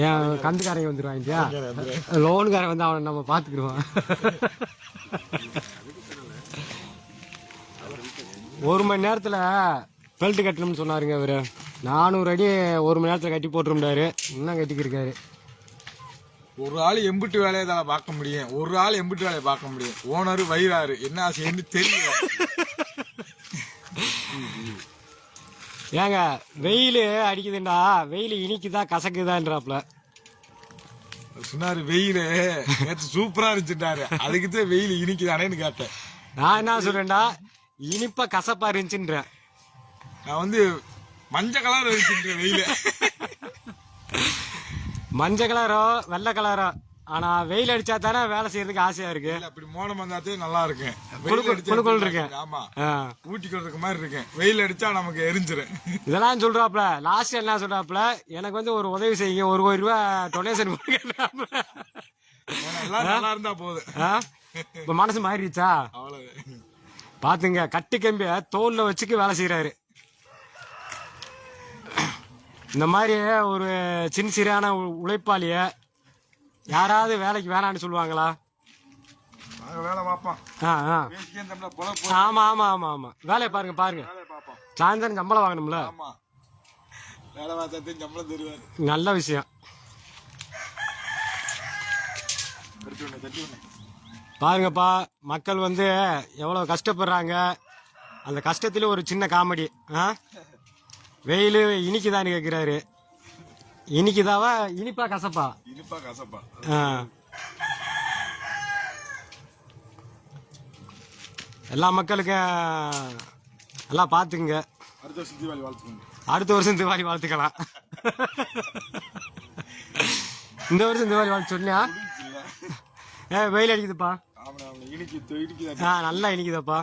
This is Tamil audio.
ஏன் கந்துக்காரங்க வந்துடுவாங்க, லோனுக்காரன் வந்து அவனை நம்ம பார்த்துக்கிடுவான். ஒரு மணி நேரத்தில் பெல்ட் கட்டணும்னு சொன்னாருங்க இவர். 400 அடி 1 மணி நேரத்தில் கட்டி போட்டுருந்தாரு. இன்னும் கட்டிக்கிருக்காரு. ஒரு ஆள் எம்பிட்டு வேலையை தான் பார்க்க முடியும், ஒரு ஆள் எம்பிட்டு வேலையை பார்க்க முடியும். ஓனர் வயிறாரு என்ன செய்யன்னு தெரியல. ஏங்க வெயில் அடிக்குதுண்டா, வெயில் இனிக்குதா கசக்குதான்றாப்ல சொன்னாரு. வெயில் நேற்று சூப்பரா இருந்துச்சுட்டாரு, அதுக்குதான் வெயில் இனிக்குதானேன்னு கேட்டேன். நான் என்ன சொல்றேன்டா, இனிப்பா கசப்பா இருந்துச்சுன்றேன். நான் வந்து மஞ்சள் கலர் இருந்துச்சுன்றேன் வெயில. மஞ்சள் கலரோ வெள்ளை கலரோ, ஆனா வெயில் அடிச்சா தானே வேலை செய்யறதுக்கு ஆசையா இருக்கு. அப்படி மோனம் வந்தாத்தே நல்லா இருக்கேன். இருக்கேன். ஆமா, ஊட்டிக்கிறதுக்கு மாதிரி இருக்கேன். வெயில் அடிச்சா நமக்கு எரிஞ்சிரும். இதெல்லாம் சொல்றாப்ல. லாஸ்ட் என்ன சொல்றாப்ல, எனக்கு வந்து ஒரு உதவி செய்யுங்க, 1 கோடி ரூபாய் டொனேஷன் நல்லா இருந்தா போதும். இப்ப மனசு மாறிடுச்சா? அவ்வளவு பாத்துங்க, கட்டு கம்பிய தோல்ல வச்சுக்கு வேலை செய்யறாரு. இந்த மாதிரி ஒரு சின்சியரான உழைப்பாளிய யாராவது வேலைக்கு வேணான்னு சொல்லுவாங்களா? ஆமா ஆமா ஆமா ஆமா, வேலையை பாருங்க பாருங்க. சாயந்தரம் சம்பளம் வாங்கணும்ல, நல்ல விஷயம். பாருங்கப்பா, மக்கள் வந்து எவ்வளவு கஷ்டப்படுறாங்க. அந்த கஷ்டத்துல ஒரு சின்ன காமெடி. வெயில் இனிக்குதான்னு கேட்கிறாரு. இனிக்குதாவா இனிப்பா கசப்பா? இனிப்பா கசப்பா. எல்லா மக்களுக்கும் எல்லாம் பாத்துக்குங்க. அடுத்த வருஷம் தீபாவளி வாழ்த்துக்கலாம். இந்த வருஷம் தீபாவளி வாழ்த்து சொன்னியா? வெயில் அடிக்குதுப்பா. நல்லா இனிக்குதப்பா.